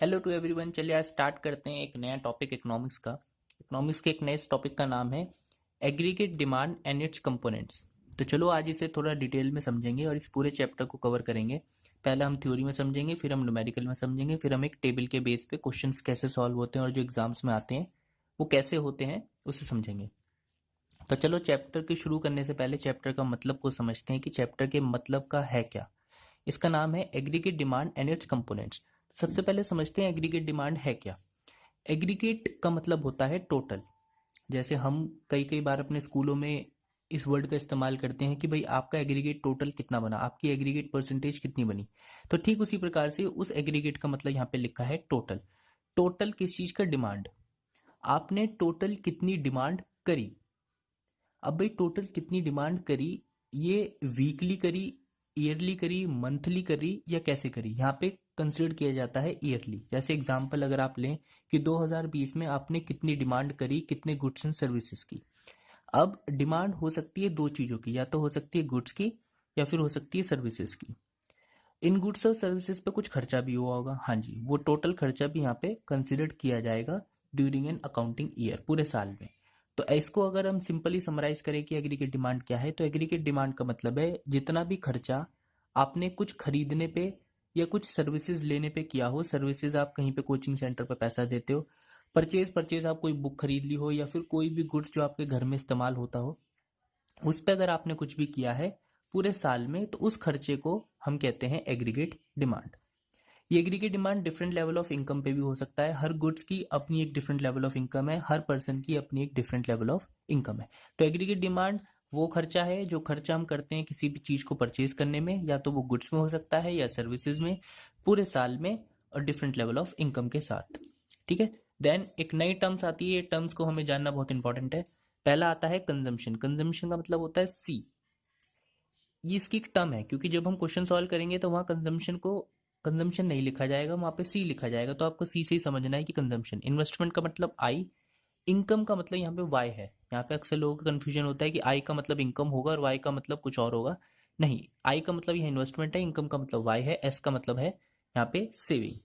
Hello to everyone. चलिए आज start करते हैं एक नया टॉपिक इकोनॉमिक्स का। इकोनॉमिक्स के एक नए टॉपिक का नाम है aggregate demand and it's components. तो चलो आज इसे थोड़ा डिटेल में समझेंगे और इस पूरे चैप्टर को कवर करेंगे। पहले हम थ्योरी में समझेंगे, फिर हम न्यूमेरिकल में समझेंगे, फिर हम एक टेबल के बेस पे क्वेश्चंस कैसे सॉल्व होते हैं और जो एग्जाम्स में आते हैं वो कैसे होते हैं उसे समझेंगे। तो चलो चैप्टर के शुरू करने से पहले चैप्टर का मतलब को समझते हैं कि चैप्टर के मतलब का है क्या। इसका नाम है aggregate demand and it's components. सबसे पहले समझते हैं एग्रीगेट डिमांड है क्या। एग्रीगेट का मतलब होता है टोटल। जैसे हम कई कई बार अपने स्कूलों में इस वर्ड का इस्तेमाल करते हैं कि भाई आपका एग्रीगेट टोटल कितना बना, आपकी एग्रीगेट परसेंटेज कितनी बनी। तो ठीक उसी प्रकार से उस एग्रीगेट का मतलब यहाँ पे लिखा है टोटल। टोटल किस चीज का? डिमांड। आपने टोटल कितनी डिमांड करी। अब भाई टोटल कितनी डिमांड करी, ये वीकली करी, ईयरली करी, मंथली करी या कैसे करी, यहाँ पे कंसिडर किया जाता है ईयरली। जैसे एग्जांपल अगर आप लें कि 2020 में आपने कितनी डिमांड करी, कितने गुड्स एंड सर्विसेज की। अब डिमांड हो सकती है दो चीजों की, या तो हो सकती है गुड्स की या फिर हो सकती है सर्विसेज की। इन गुड्स और सर्विसेज पे कुछ खर्चा भी हुआ होगा, हाँ जी, वो टोटल खर्चा भी यहाँ पे कंसिडर किया जाएगा ड्यूरिंग एन अकाउंटिंग ईयर, पूरे साल में। तो इसको अगर हम सिंपली समराइज करें कि एग्रीगेट डिमांड क्या है, तो एग्रीगेट डिमांड का मतलब है जितना भी खर्चा आपने कुछ खरीदने पे या कुछ सर्विसेज लेने पे किया हो। सर्विसेज आप कहीं पे कोचिंग सेंटर पे पैसा देते हो, परचेज परचेज आप कोई बुक खरीद ली हो, या फिर कोई भी गुड्स जो आपके घर में इस्तेमाल होता हो, उस पर अगर आपने कुछ भी किया है पूरे साल में, तो उस खर्चे को हम कहते हैं एग्रीगेट डिमांड। ये aggregate demand different level of income पे भी हो सकता है। हर गुड्स की अपनी एक डिफरेंट लेवल ऑफ इनकम है, हर पर्सन की अपनी एक डिफरेंट लेवल ऑफ इनकम है। तो एग्रीगेट डिमांड वो खर्चा है जो खर्चा हम करते हैं किसी भी चीज को परचेज करने में, या तो वो गुड्स में हो सकता है या सर्विसेज में, पूरे साल में और डिफरेंट लेवल ऑफ इनकम के साथ। ठीक है। देन एक नई टर्म्स आती है, टर्म्स को हमें जानना बहुत इंपॉर्टेंट है। पहला आता है कंजम्पशन। कंजम्पशन का मतलब होता है सी। ये इसकी एक टर्म है, क्योंकि जब हम क्वेश्चन सॉल्व करेंगे तो वहां कंजम्पशन को कंजम्पशन नहीं लिखा जाएगा, वहां पे सी लिखा जाएगा। तो आपको सी से ही समझना है कि कंजम्पशन। इन्वेस्टमेंट का मतलब आई। इनकम का मतलब यहाँ पे वाई है। यहाँ पे अक्सर लोगों का कंफ्यूजन होता है कि आई का मतलब इनकम होगा और वाई का मतलब कुछ और होगा। नहीं, आई का मतलब यह इन्वेस्टमेंट है, इनकम का मतलब वाई है, एस का मतलब है यहाँ पे सेविंग।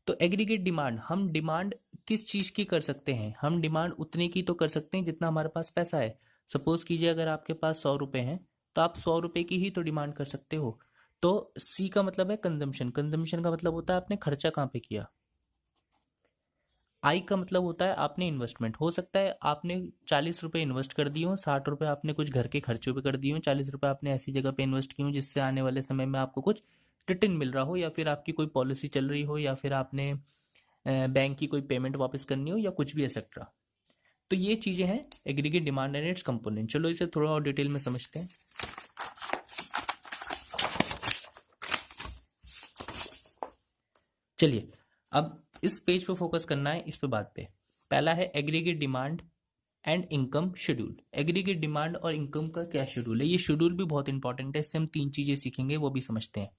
तो एग्रीगेट डिमांड, हम डिमांड किस चीज की कर सकते हैं? हम डिमांड उतने की तो कर सकते हैं जितना हमारे पास पैसा है। सपोज कीजिए अगर आपके पास 100 रुपए हैं, तो आप 100 रुपए की ही तो डिमांड कर सकते हो। तो सी का मतलब है कंजम्पशन। कंजम्पशन का मतलब होता है आपने खर्चा कहाँ पे किया। आई का मतलब होता है आपने इन्वेस्टमेंट। हो सकता है आपने 40 रुपए इन्वेस्ट कर दिए हो, 60 रुपए आपने कुछ घर के खर्चों पे कर दिए हो, 40 रुपए आपने ऐसी जगह पे इन्वेस्ट किए हो जिससे आने वाले समय में आपको कुछ रिटर्न मिल रहा हो, या फिर आपकी कोई पॉलिसी चल रही हो, या फिर आपने बैंक की कोई पेमेंट वापस करनी हो, या कुछ भी एक्सेट्रा। तो ये चीजें हैं aggregate demand and it's component. चलो इसे थोड़ा और डिटेल में समझते हैं। चलिए अब इस पेज पे फोकस करना है, इस पे बात पे। पहला है aggregate demand and income schedule. Aggregate demand और इनकम का क्या शेड्यूल है? ये शेड्यूल भी बहुत इंपॉर्टेंट है, इससे हम तीन चीजें सीखेंगे, वो भी समझते हैं।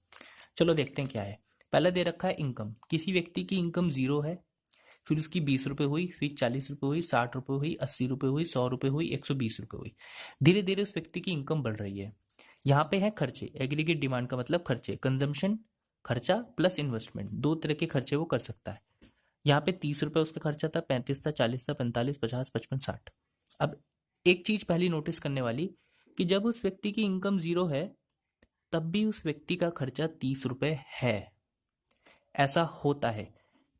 चलो देखते हैं क्या है। पहला दे रखा है इनकम। किसी व्यक्ति की इनकम 0 है, फिर उसकी 20 रुपए हुई, फिर 40 रुपए हुई, 60 रुपए हुई, 80 रुपए हुई, 100 रुपए हुई, 120 रुपए हुई। धीरे धीरे उस व्यक्ति की इनकम बढ़ रही है। यहाँ पे है खर्चे। एग्रीगेट डिमांड का मतलब खर्चे, कंजम्पशन, खर्चा प्लस इन्वेस्टमेंट, दो तरह के खर्चे वो कर सकता है। यहाँ पे 30 रुपए उसका खर्चा था, 35 था, 40 था, 45, 50, 55, 60। अब एक चीज पहली नोटिस करने वाली, कि जब उस व्यक्ति की इनकम 0 है तब भी उस व्यक्ति का खर्चा 30 रुपए है। ऐसा होता है,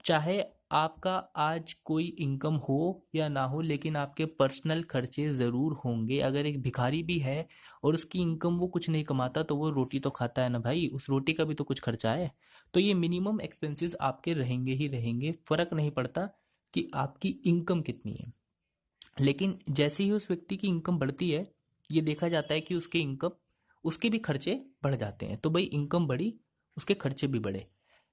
चाहे आपका आज कोई इनकम हो या ना हो, लेकिन आपके पर्सनल खर्चे जरूर होंगे। अगर एक भिखारी भी है और उसकी इनकम वो कुछ नहीं कमाता, तो वो रोटी तो खाता है ना भाई, उस रोटी का भी तो कुछ खर्चा है। तो ये मिनिमम एक्सपेंसेस आपके रहेंगे ही रहेंगे, फर्क नहीं पड़ता कि आपकी इनकम कितनी है। लेकिन जैसे ही उस व्यक्ति की इनकम बढ़ती है, ये देखा जाता है कि उसके इनकम, उसके भी खर्चे बढ़ जाते हैं। तो भाई इनकम बढ़ी, उसके खर्चे भी बढ़े।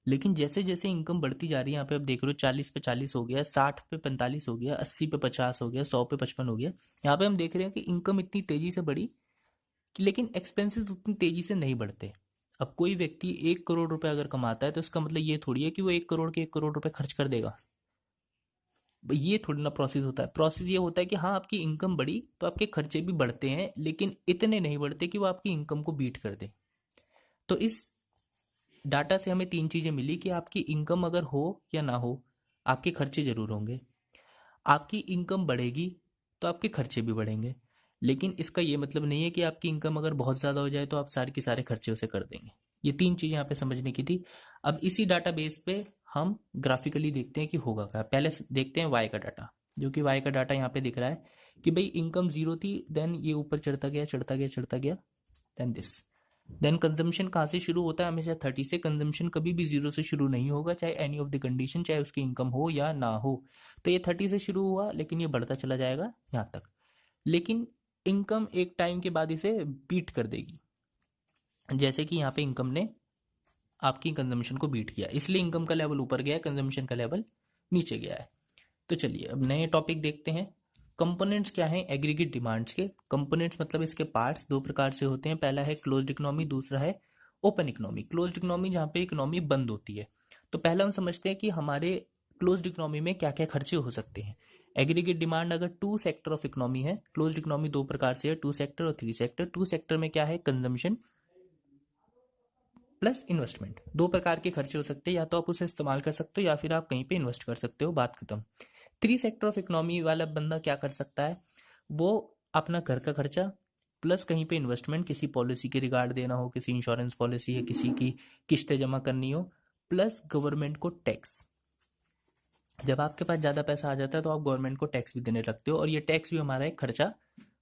लेकिन जैसे जैसे इनकम बढ़ती जा रही है, यहाँ पे आप देख रहे हो 40 पे 40 हो गया, 60 पे 45 हो गया, 80 पे 50 हो गया, 100 पे 55 हो गया। यहाँ पे हम देख रहे हैं कि इनकम इतनी तेजी से बढ़ी कि लेकिन एक्सपेंसेस उतनी तेजी से नहीं बढ़ते। अब कोई व्यक्ति 1 करोड़ रुपए अगर कमाता है, तो इसका मतलब ये थोड़ी है कि वो 1 करोड़ के 1 करोड़ रुपए खर्च कर देगा। ये थोड़ी ना प्रोसेस होता है। प्रोसेस ये होता है कि हाँ आपकी इनकम बढ़ी तो आपके खर्चे भी बढ़ते हैं, लेकिन इतने नहीं बढ़ते कि वो आपकी इनकम को बीट कर दे। तो इस डाटा से हमें तीन चीजें मिली कि आपकी इनकम अगर हो या ना हो, आपके खर्चे जरूर होंगे। आपकी इनकम बढ़ेगी तो आपके खर्चे भी बढ़ेंगे, लेकिन इसका ये मतलब नहीं है कि आपकी इनकम अगर बहुत ज़्यादा हो जाए तो आप सारे के सारे खर्चे उसे कर देंगे। ये तीन चीज़ें यहाँ पे समझने की थी। अब इसी डाटा बेस पे हम ग्राफिकली देखते हैं कि होगा क्या। पहले देखते हैं वाई का डाटा, जो कि वाई का डाटा यहाँ पे दिख रहा है कि भाई इनकम जीरो थी, देन ये ऊपर चढ़ता गया चढ़ता गया चढ़ता गया, देन दिस। देन कंजम्पशन कहाँ से शुरू होता है? हमेशा 30 से। कंजम्पशन कभी भी जीरो से शुरू नहीं होगा, चाहे एनी ऑफ द कंडीशन, चाहे उसकी इनकम हो या ना हो। तो ये 30 से शुरू हुआ, लेकिन ये बढ़ता चला जाएगा यहाँ तक। लेकिन इनकम एक टाइम के बाद इसे बीट कर देगी, जैसे कि यहाँ पे इनकम ने आपकी कंजम्पशन को बीट किया, इसलिए इनकम का लेवल ऊपर गया है, कंजम्पशन का लेवल नीचे गया है। तो चलिए अब नए टॉपिक देखते हैं। कंपोनेंट्स क्या हैं एग्रीगेट डिमांड्स के? कंपोनेंट्स मतलब इसके पार्ट्स दो प्रकार से होते हैं। पहला है क्लोज्ड इकोनॉमी, दूसरा है ओपन इकोनॉमी। क्लोज्ड इकोनॉमी जहाँ पे इकोनॉमी बंद होती है। तो पहला हम समझते हैं कि हमारे क्लोज्ड इकोनॉमी में क्या क्या खर्चे हो सकते हैं। एग्रीगेट डिमांड अगर टू सेक्टर ऑफ इकोनॉमी है, क्लोज्ड इकोनॉमी दो प्रकार से है, टू सेक्टर और थ्री सेक्टर। टू सेक्टर में क्या है? Consumption plus investment. दो प्रकार के खर्चे हो सकते हैं, या तो आप उसे इस्तेमाल कर सकते हो या फिर आप कहीं पे इन्वेस्ट कर सकते हो, बात खत्म। थ्री सेक्टर ऑफ इकोनॉमी वाला बंदा क्या कर सकता है? वो अपना घर का खर्चा प्लस कहीं पे इन्वेस्टमेंट, किसी पॉलिसी के रिगार्ड देना हो, किसी इंश्योरेंस पॉलिसी है, किसी की किस्तें जमा करनी हो, प्लस गवर्नमेंट को टैक्स। जब आपके पास ज़्यादा पैसा आ जाता है तो आप गवर्नमेंट को टैक्स भी देने लगते हो, और ये टैक्स भी हमारा एक खर्चा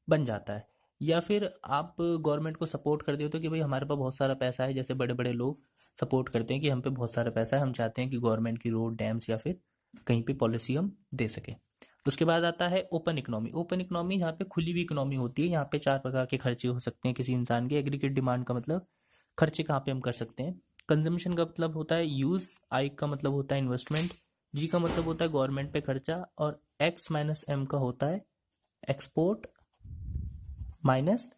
बन जाता है। या फिर आप गवर्नमेंट को सपोर्ट कर देते हो कि भाई हमारे पास बहुत सारा पैसा है, जैसे बड़े बड़े लोग सपोर्ट करते हैं कि हम पे बहुत सारा पैसा है, हम चाहते हैं कि गवर्नमेंट की रोड, डैम्स या फिर कहीं पे पॉलिसी हम दे सकें। तो उसके बाद आता है ओपन इकोनॉमी। ओपन इकोनॉमी यहाँ पे खुली हुई इकोनॉमी होती है। यहाँ पे चार प्रकार के खर्चे हो सकते हैं किसी इंसान के। एग्रीगेट डिमांड का मतलब खर्चे कहाँ पे हम कर सकते हैं। कंजम्पशन का मतलब होता है यूज। आई का मतलब होता है इन्वेस्टमेंट। जी का मतलब होता है गवर्नमेंट पे खर्चा। और एक्स माइनस एम का होता है एक्सपोर्ट माइनस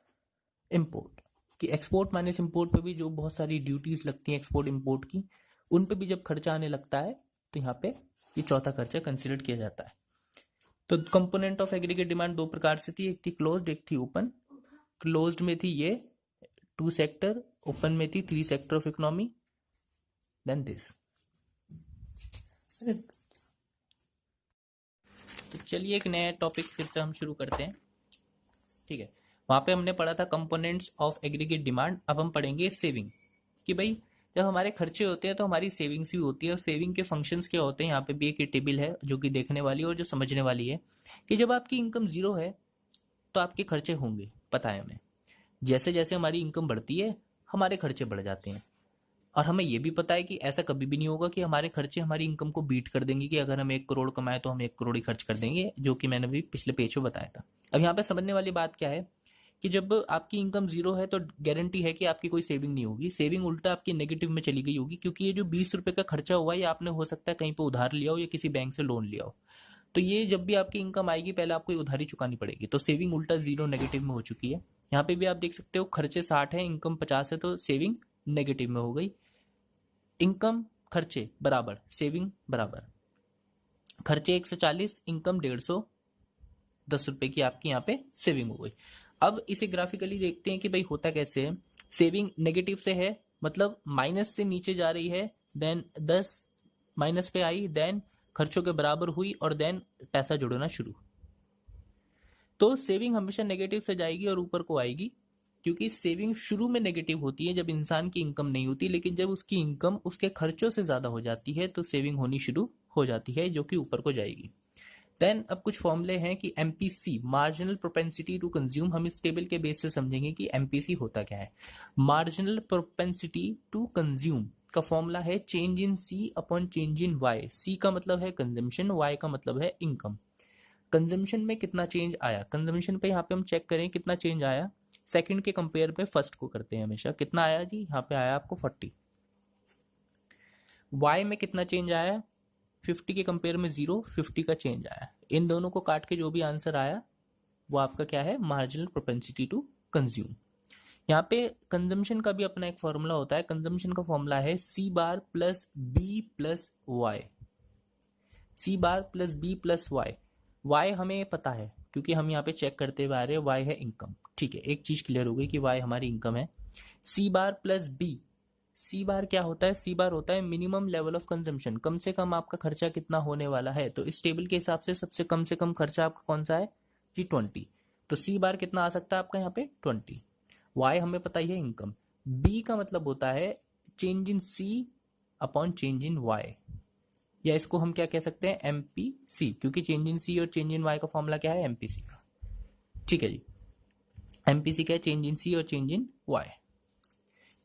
इम्पोर्ट। कि एक्सपोर्ट माइनस इम्पोर्ट पे भी जो बहुत सारी ड्यूटीज लगती हैं एक्सपोर्ट इम्पोर्ट की, उन पे भी जब खर्चा आने लगता है तो यहाँ पे ये चौथा खर्चा कंसिडर किया जाता है। तो कंपोनेंट ऑफ एग्रीगेट डिमांड दो प्रकार से थी, एक थी क्लोज्ड, एक थी ओपन। क्लोज्ड में थी ये टू सेक्टर, ओपन में थी three sector of economy, then this. तो चलिए एक नया टॉपिक फिर से हम शुरू करते हैं, ठीक है। वहां पे हमने पढ़ा था कंपोनेंट्स ऑफ एग्रीगेट डिमांड। अब हम पढ़ेंगे सेविंग, कि भाई जब हमारे खर्चे होते हैं तो हमारी सेविंग्स भी होती है। और सेविंग के फंक्शंस क्या होते हैं, यहाँ पे भी एक टेबल है जो कि देखने वाली है और जो समझने वाली है। कि जब आपकी इनकम जीरो है तो आपके खर्चे होंगे, पता है हमें। जैसे जैसे हमारी इनकम बढ़ती है हमारे खर्चे बढ़ जाते हैं। और हमें यह भी पता है कि ऐसा कभी भी नहीं होगा कि हमारे खर्चे हमारी इनकम को बीट कर देंगे, कि अगर हम 1 करोड़ कमाए तो हम 1 करोड़ ही खर्च कर देंगे, जो कि मैंने भी पिछले पेज में बताया था। अब यहाँ पे समझने वाली बात क्या है कि जब आपकी इनकम जीरो है तो गारंटी है कि आपकी कोई सेविंग नहीं होगी। सेविंग उल्टा आपकी नेगेटिव में चली गई होगी, क्योंकि ये जो 20 रुपए का खर्चा हुआ है आपने हो सकता है कहीं पे उधार लिया हो या किसी बैंक से लोन लिया हो। तो ये जब भी आपकी इनकम आएगी पहले आपको उधारी चुकानी पड़ेगी। तो सेविंग उल्टा जीरो नेगेटिव में हो चुकी है। यहाँ पे भी आप देख सकते हो खर्चे 60 है, इनकम 50 है, तो सेविंग नेगेटिव में हो गई। इनकम खर्चे बराबर, सेविंग बराबर। खर्चे 140, इनकम 150, 10 रुपए की आपकी यहाँ पे सेविंग हो गई। अब इसे ग्राफिकली देखते हैं कि भाई होता कैसे है। सेविंग नेगेटिव से है, मतलब माइनस से नीचे जा रही है, देन 10 माइनस पे आई, देन खर्चों के बराबर हुई, और देन पैसा जुड़ना शुरू। तो सेविंग हमेशा नेगेटिव से जाएगी और ऊपर को आएगी, क्योंकि सेविंग शुरू में नेगेटिव होती है जब इंसान की इनकम नहीं होती, लेकिन जब उसकी इनकम उसके खर्चों से ज्यादा हो जाती है तो सेविंग होनी शुरू हो जाती है, जो कि ऊपर को जाएगी। देन अब कुछ फॉर्मूले हैं कि MPC, marginal propensity to consume. हम इस टेबल के बेस से समझेंगे कि एमपीसी होता क्या है। मार्जिनल प्रोपेंसिटी टू कंज्यूम का फॉर्मूला है change in C upon change in Y. C का मतलब है कंजम्पशन, वाई का मतलब है इनकम। कंजम्पशन में कितना चेंज आया, कंजम्पशन पे यहाँ पे हम चेक करें कितना चेंज आया। सेकंड के कंपेयर में फर्स्ट को करते हैं हमेशा। कितना आया जी, यहाँ पे आया आपको 40। वाई में कितना चेंज आया, 50 के कंपेयर में 0, 50 का चेंज आया। इन दोनों को काट के जो भी आंसर आया वो आपका क्या है, मार्जिनल प्रोपेंसिटी टू कंज्यूम। यहाँ पे कंजम्पशन का भी अपना एक फॉर्मूला होता है। कंजम्पशन का फॉर्मूला है C bar plus B plus Y. C bar plus B plus Y. Y हमें पता है क्योंकि हम यहाँ पे चेक करते हुए आ रहे हैं, वाई है इनकम। ठीक है, एक चीज क्लियर हो गई कि वाई हमारी इनकम है। सी बार प्लस बी, सी बार क्या होता है? सी बार होता है मिनिमम लेवल ऑफ कंजम्पशन, कम से कम आपका खर्चा कितना होने वाला है। तो इस टेबल के हिसाब से सबसे कम से कम खर्चा आपका कौन सा है जी? 20। तो सी बार कितना आ सकता है आपका यहाँ पे? 20। वाई हमें पता ही है इनकम। बी का मतलब होता है change in C upon change in Y, या इसको हम क्या कह सकते हैं? एमपीसी, क्योंकि चेंज इन सी और चेंज इन वाई का फॉर्मूला क्या है? एमपीसी का। ठीक है जी, एमपीसी क्या है? चेंज इन सी और चेंज इन वाई।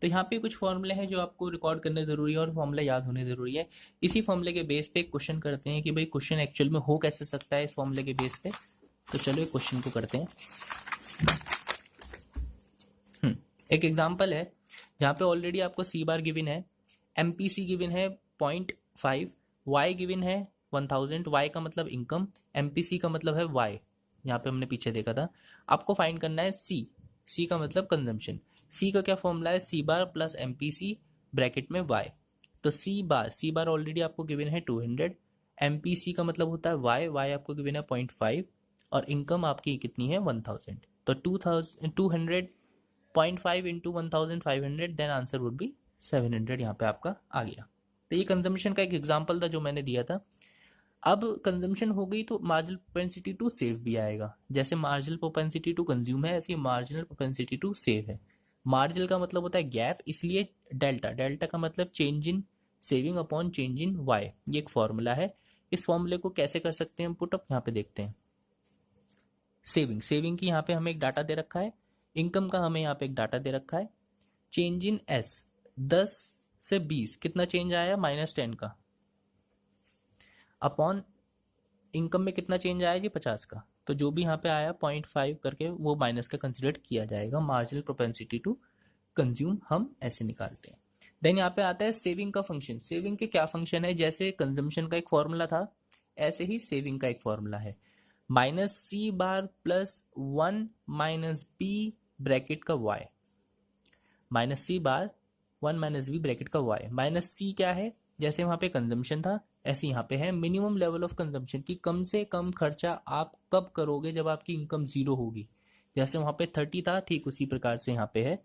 तो यहाँ पे कुछ फॉर्मूले हैं जो आपको रिकॉर्ड करने जरूरी है और फॉर्मूला याद होने जरूरी है। इसी फॉर्मूले के बेस पे एक क्वेश्चन करते हैं कि भाई क्वेश्चन एक्चुअल में हो कैसे सकता है इस फॉर्मूले के बेस पे। तो चलो एक क्वेश्चन को करते हैं। एक एग्जांपल है जहाँ पे ऑलरेडी आपको सी बार गिवन है, एमपीसी गिवन है 0.5, वाई गिवन है 1000। वाई का मतलब इनकम, एमपीसी का मतलब है वाई, यहाँ पे हमने पीछे देखा था। आपको फाइंड करना है सी, सी का मतलब कंजम्पशन। सी का क्या फॉर्मूला है? C bar plus MPC bracket में वाई। तो सी बार ऑलरेडी आपको गिवन है 200, एमपीसी का मतलब होता है वाई, वाई आपको गिवन है 0.5 और इनकम आपकी कितनी है? 1000। तो 200 0.5 into 1500, then answer would be 700। यहाँ पे आपका आ गया। तो ये कंजम्पशन का एक एग्जांपल था जो मैंने दिया था। अब कंजम्पशन हो गई तो मार्जिनल प्रोपेंसिटी टू सेव भी आएगा। जैसे मार्जिनल प्रोपेंसिटी टू कंज्यूम है, ऐसी मार्जिनल प्रोपेंसिटी टू सेव है। मार्जिनल का मतलब होता है गैप, इसलिए डेल्टा, डेल्टा का मतलब change in saving upon change in Y. ये एक फॉर्मूला है। इस फॉर्मूले को कैसे कर सकते हैं हम पुटअप? यहाँ पे देखते हैं। सेविंग की यहाँ पे हमें एक डाटा दे रखा है, इनकम का हमें यहाँ पे एक डाटा दे रखा है। चेंज इन एस, 10 से 20 कितना चेंज आया? -10 का, अपॉन इनकम में कितना चेंज आया जी? 50 का। तो जो भी यहाँ पे आया 0.5 करके वो माइनस का कंसिडर किया जाएगा। मार्जिनल प्रोपेंसिटी टू कंज्यूम हम ऐसे निकालते हैं। देन यहाँ पे आता है सेविंग का फंक्शन। सेविंग के क्या फंक्शन है? जैसे कंजम्पशन का एक फॉर्मूला था, ऐसे ही सेविंग का एक फॉर्मूला है। -C बार प्लस 1 -B ब्रैकेट का y, -C बार 1 -B ब्रैकेट का y। -C क्या है? जैसे वहां पे कंजम्पशन था, ऐसे यहाँ पे है मिनिमम लेवल ऑफ कंजम्पशन, की कम से कम खर्चा आप कब करोगे? जब आपकी इनकम 0 होगी। जैसे वहां पे 30 था, ठीक उसी प्रकार से यहाँ पे है।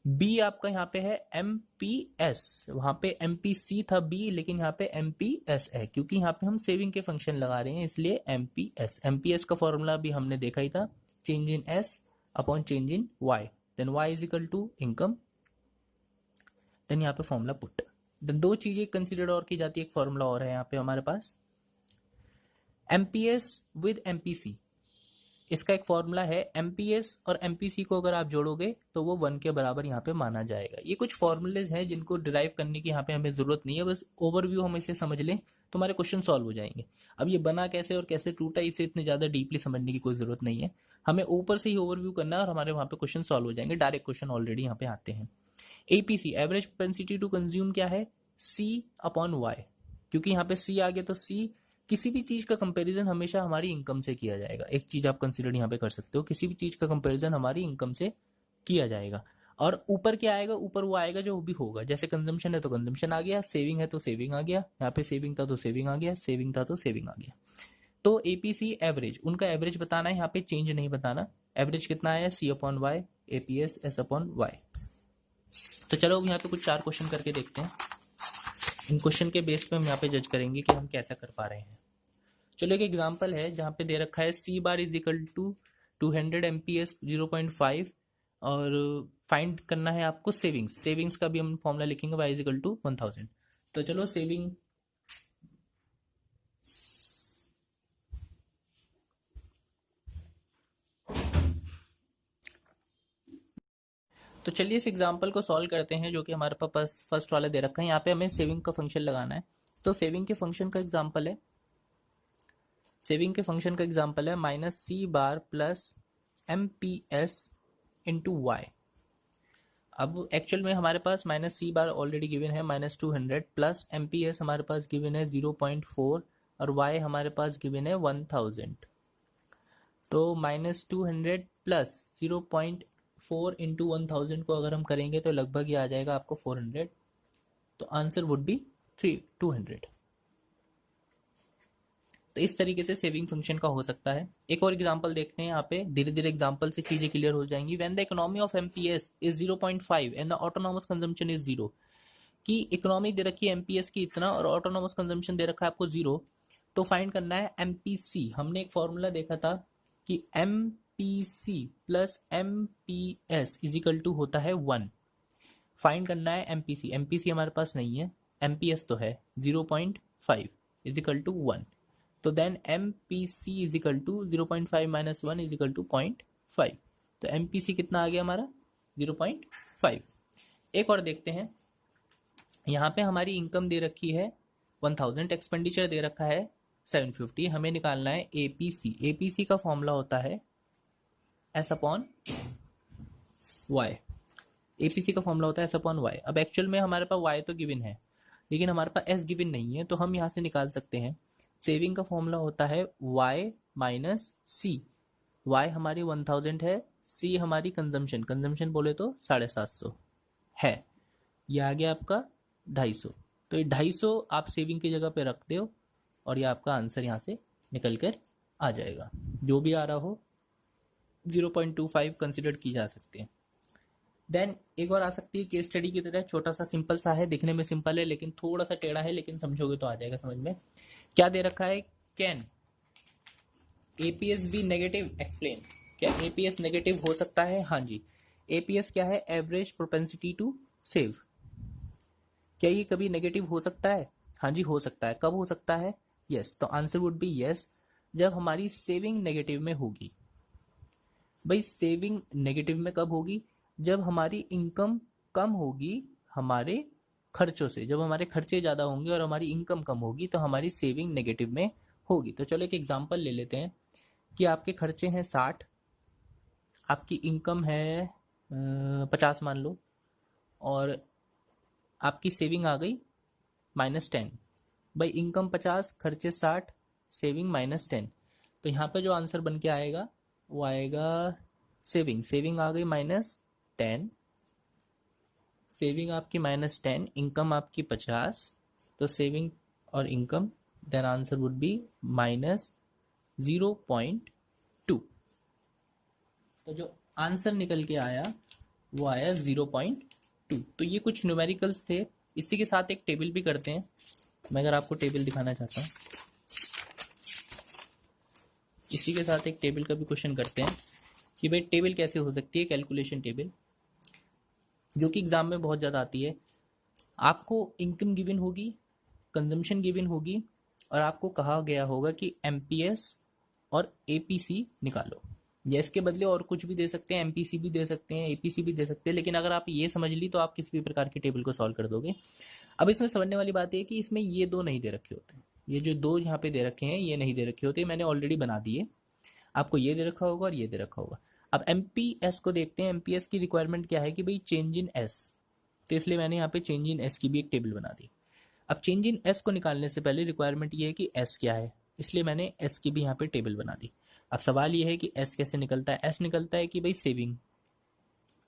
बी आपका यहाँ पे है MPS, वहां पे MPC था बी, लेकिन यहाँ पे MPS है क्योंकि यहाँ पे हम सेविंग के फंक्शन लगा रहे हैं, इसलिए MPS का फॉर्मूला भी हमने देखा ही था, change in S upon change in Y, then Y is equal to income. Then यहाँ पे फॉर्मूला पुट। देन दो चीजें कंसिडर और की जाती है, एक फॉर्मूला और है यहाँ पे हमारे पास, MPS विद MPC। इसका एक फॉर्मूला है, एमपीएस और एमपीसी को अगर आप जोड़ोगे तो वो 1 के बराबर यहाँ पे माना जाएगा। ये कुछ फॉर्मूलेज हैं जिनको डिराइव करने की यहाँ पे हमें जरूरत नहीं है, बस ओवरव्यू हम इसे समझ लें तो हमारे क्वेश्चन सॉल्व हो जाएंगे। अब ये बना कैसे और कैसे टूटा, इसे इतने ज्यादा डीपली समझने की कोई जरूरत नहीं है, हमें ऊपर से ही ओवरव्यू करना है और हमारे वहाँ पे क्वेश्चन सॉल्व हो जाएंगे। डायरेक्ट क्वेश्चन ऑलरेडी यहाँ पे आते हैं। APC, average propensity to consume क्या है? सी अपॉन वाई, क्योंकि यहाँ पे सी आ गया तो सी, किसी भी चीज का कंपैरिजन हमेशा हमारी इनकम से किया जाएगा। एक चीज आप कंसीडर यहाँ पे कर सकते हो, किसी भी चीज का कंपैरिजन हमारी इनकम से किया जाएगा। और ऊपर क्या आएगा? ऊपर वो आएगा जो भी होगा। जैसे कंजम्पशन है तो कंजम्पशन आ गया, सेविंग है तो सेविंग आ गया, यहाँ पे सेविंग था तो सेविंग आ गया, सेविंग था तो सेविंग आ गया। तो एपीसी एवरेज, उनका एवरेज बताना है, यहाँ पे चेंज नहीं बताना। एवरेज कितना आया? C upon Y, APS S upon Y. तो चलो यहाँ पे कुछ 4 क्वेश्चन करके देखते हैं। इन क्वेश्चन के बेस पे हम यहाँ पे जज करेंगे कि हम कैसा कर पा रहे हैं। चलो एक एग्जांपल है जहाँ पे दे रखा है C bar is equal to 200 MPS 0.5 और फाइंड करना है आपको सेविंग्स। सेविंग्स का भी हम फॉर्मूला लिखेंगे, y इज इक्वल टू 1000। तो चलो सेविंग, तो चलिए इस एग्जांपल को सॉल्व करते हैं जो कि हमारे पास फर्स्ट वाला दे रखा है। यहाँ पे हमें सेविंग का फंक्शन लगाना है। तो सेविंग के फंक्शन का एग्जांपल है, सेविंग के फंक्शन का एग्जांपल है -C बार प्लस MPS इंटू वाई। अब एक्चुअल में हमारे पास -C बार ऑलरेडी गिवन है -200 प्लस MPS हमारे पास गिवन है 0.4 और y हमारे पास गिवन है 1000। तो -200 प्लस 0.4 इंटू 1000 को अगर हम करेंगे तो लगभग ये आ जाएगा आपको 400। तो आंसर वुड बी 200। तो इस तरीके से सेविंग फंक्शन का हो सकता है। एक और एग्जांपल देखते हैं यहाँ पे, धीरे धीरे एग्जांपल से चीजें क्लियर हो जाएंगी। When the economy of MPS is 0.5 and the autonomous consumption is 0, की इकोनॉमी दे रखी है एमपीएस की इतना और ऑटोनॉमस कंजम्पशन दे रखा है आपको 0, तो फाइंड करना है एमपीसी। हमने एक फॉर्मूला देखा था कि MPC plus MPS is equal to होता है 1। फाइंड करना है एमपीसी। एमपीसी हमारे पास नहीं है, एमपीएस तो है 0.5 इज इक्वल टू 1। तो then MPC is equal to 0.5 minus 1 is equal to 0.5। तो एमपीसी कितना आ गया हमारा 0.5। एक और देखते हैं, यहाँ पे हमारी इनकम दे रखी है 1000, एक्सपेंडिचर दे रखा है 750। हमें निकालना है एपीसी। एपीसी का फॉर्मूला होता है एस अपॉन वाई। एपीसी का फॉर्मूला होता है एस अपॉन वाई। अब एक्चुअल में हमारे पास वाई तो गिवन है, लेकिन हमारे पास एस गिवन नहीं है, तो हम यहाँ से निकाल सकते हैं। सेविंग का फॉर्मूला होता है वाई माइनस सी। वाई हमारी 1000 है, सी हमारी कंजम्पशन, कंजम्पशन बोले तो 750 है, ये आ गया आपका 250। तो ये 250 आप सेविंग की जगह पे रख दो और ये आपका आंसर यहाँ से निकल कर आ जाएगा। जो भी आ रहा हो 0.25 कंसिडर की जा सकती है। देन एक और आ सकती है केस स्टडी की तरह, छोटा सा सिंपल सा है, दिखने में सिंपल है लेकिन थोड़ा सा टेढ़ा है, लेकिन समझोगे तो आ जाएगा समझ में। क्या दे रखा है, can APS be negative explain. क्या एपीएस नेगेटिव हो सकता है? हाँ जी। एपीएस क्या है, एवरेज प्रोपेंसिटी टू सेव। क्या ये कभी नेगेटिव हो सकता है? हाँ जी हो सकता है। कब हो सकता है? यस। तो आंसर वुड बी यस, जब हमारी सेविंग नेगेटिव में होगी। भाई सेविंग नेगेटिव में कब होगी? जब हमारी इनकम कम होगी हमारे खर्चों से। जब हमारे खर्चे ज़्यादा होंगे और हमारी इनकम कम होगी तो हमारी सेविंग नेगेटिव में होगी। तो चलो एक एग्जांपल ले लेते हैं कि आपके खर्चे हैं 60, आपकी इनकम है 50 मान लो, और आपकी सेविंग आ गई -10। भाई इनकम 50, खर्चे 60, सेविंग -10। तो यहाँ पे जो आंसर बन के आएगा वो आएगा सेविंग आ गई -10, सेविंग आपकी -10, इनकम आपकी 50, तो सेविंग और income, then answer would be -0.2। तो जो आंसर निकल के आया वो आया 0.2। तो ये कुछ न्यूमेरिकल्स थे। इसी के साथ एक टेबल भी करते हैं, मैं अगर आपको टेबल दिखाना चाहता हूँ। इसी के साथ एक टेबल का भी क्वेश्चन करते हैं कि भाई टेबल कैसे हो सकती है, कैलकुलेशन टेबल, जो कि एग्जाम में बहुत ज़्यादा आती है। आपको इनकम गिवन होगी, कंजम्पशन गिवन होगी, और आपको कहा गया होगा कि एमपीएस और एपीसी निकालो, या इसके बदले और कुछ भी दे सकते हैं, एमपीसी भी दे सकते हैं, एपीसी भी दे सकते हैं। लेकिन अगर आप ये समझ ली तो आप किसी भी प्रकार की टेबल को सॉल्व कर दोगे। अब इसमें समझने वाली बात है कि इसमें ये दो नहीं दे रखे होते, ये जो दो यहाँ पे दे रखे हैं ये नहीं दे रखे होते, मैंने ऑलरेडी बना दिए। आपको ये दे रखा होगा और ये दे रखा होगा। अब एमपीएस को देखते हैं। एमपीएस की रिक्वायरमेंट क्या है कि भाई चेंज इन एस, तो इसलिए मैंने यहाँ पे चेंज इन एस की भी एक टेबल बना दी। अब चेंज इन एस को निकालने से पहले रिक्वायरमेंट ये है कि एस क्या है, इसलिए मैंने एस की भी यहाँ पे टेबल बना दी। अब सवाल ये है कि एस कैसे निकलता है। एस निकलता है कि भाई सेविंग,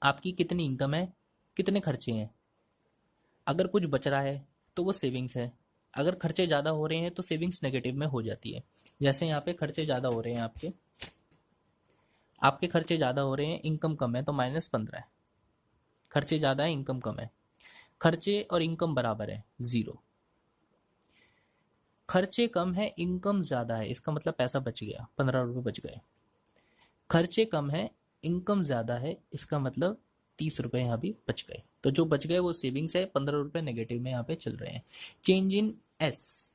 आपकी कितनी इनकम है, कितने खर्चे हैं। अगर कुछ बच रहा है तो वो सेविंग्स है, अगर खर्चे ज़्यादा हो रहे हैं तो सेविंग्स नेगेटिव में हो जाती है। जैसे यहाँ पे खर्चे ज़्यादा हो रहे हैं, आपके खर्चे ज़्यादा हो रहे हैं, इनकम कम है तो -15 है। खर्चे ज़्यादा है, इनकम कम है, खर्चे और इनकम बराबर है 0। खर्चे कम है, इनकम ज़्यादा है, इसका मतलब पैसा बच गया, 15 रुपये बच गए। खर्चे कम है, इनकम ज़्यादा है, इसका मतलब 30 रुपये यहाँ भी बच गए। तो जो बच गए वो सेविंग्स है, 15 रुपये नेगेटिव में यहाँ पे चल रहे हैं। चेंज इन एस,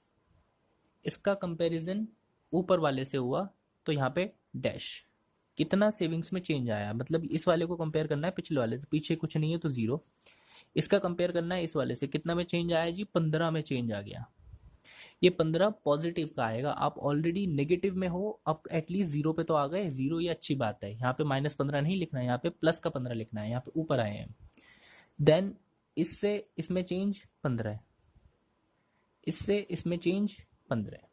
इसका कंपैरिजन ऊपर वाले से हुआ तो यहाँ पे डैश, कितना सेविंग्स में चेंज आया, मतलब इस वाले को कंपेयर करना है पिछले वाले से, पीछे कुछ नहीं है तो 0। इसका कंपेयर करना है इस वाले से, कितना में चेंज आया जी, 15 में चेंज आ गया। ये 15 पॉजिटिव का आएगा। आप ऑलरेडी नेगेटिव में हो, अब एटलीस्ट 0 पे तो आ गए। 0 ये अच्छी बात है, यहाँ पे -15 नहीं लिखना है, यहाँ पे प्लस का 15 लिखना है, यहाँ पे ऊपर आए हैं। देन इससे इसमें चेंज 15 है, इससे इसमें चेंज 15 है।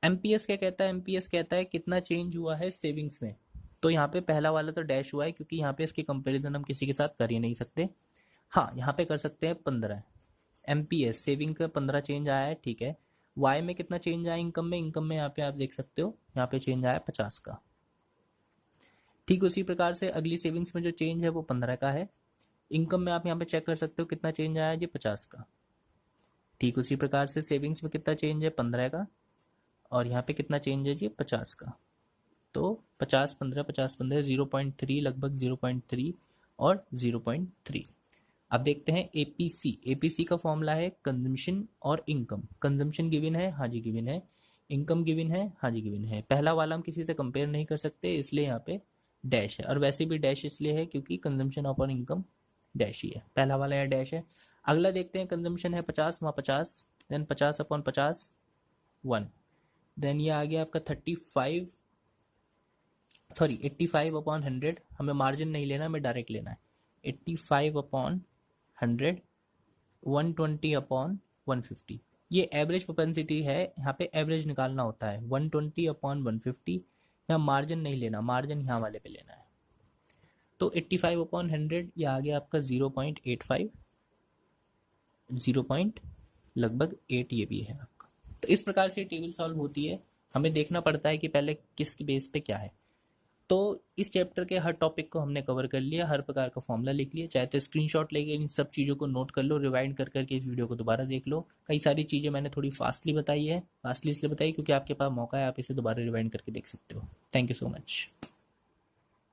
एमपीएस क्या कहता है? एमपीएस कहता है कितना चेंज हुआ है सेविंग्स में। तो यहाँ पे पहला वाला तो डैश हुआ है, क्योंकि यहाँ पे इसके कंपैरिजन हम किसी के साथ कर ही नहीं सकते। हाँ यहाँ पे कर सकते हैं 15। MPS सेविंग का 15 चेंज आया है, ठीक है। वाई में कितना चेंज आया इनकम में, इनकम में यहाँ पे आप देख सकते हो, यहाँ पे चेंज आया 50 का। ठीक उसी प्रकार से अगली सेविंग्स में जो चेंज है वो 15 का है। इनकम में आप यहाँ पे चेक कर सकते हो कितना चेंज आया है जी 50 का। ठीक उसी प्रकार से सेविंग्स में कितना चेंज है 15 का, और यहाँ पे कितना चेंज है जी 50 का। तो 50 15 0.3 लगभग 0.3 और 0.3। अब देखते हैं एपीसी। एपीसी का फॉर्मूला है कंजम्पशन और इनकम। कंजम्पशन गिवन है, हाँ जी गिवन है। इनकम गिवन है, हाँ जी गिवन है। पहला वाला हम किसी से कंपेयर नहीं कर सकते, इसलिए यहाँ पे डैश है, और वैसे भी डैश इसलिए है क्योंकि कंजम्पशन अपॉन इनकम डैश ही है, पहला वाला यहाँ डैश है। अगला देखते हैं, कंजम्पशन है 50, वहाँ 50, देन 50 अपॉन 50 1, देन ये आ गया आपका 85 अपॉन 100। हमें मार्जिन नहीं लेना, हमें डायरेक्ट लेना है। 85 अपॉन 100, 120 अपॉन 150। ये एवरेज प्रोपेंसिटी है, यहाँ पे एवरेज निकालना होता है। 120 अपॉन 150, यहाँ मार्जिन नहीं लेना, मार्जिन यहाँ वाले पे लेना है। तो 85 अपॉन 100 ये आ गया आपका 0.85, 0 लगभग 8 ये भी है आपका। तो इस प्रकार से टेबल सॉल्व होती है। हमें देखना पड़ता है कि पहले किस बेस पे क्या है। तो इस चैप्टर के हर टॉपिक को हमने कवर कर लिया, हर प्रकार का फॉर्मूला लिख लिया। चाहे तो स्क्रीनशॉट लेके इन सब चीज़ों को नोट कर लो, रिवाइंड कर करके इस वीडियो को दोबारा देख लो। कई सारी चीज़ें मैंने थोड़ी फास्टली बताई है, फास्टली इसलिए बताई क्योंकि आपके पास मौका है, आप इसे दोबारा रिवाइंड करके देख सकते हो। Thank you so much.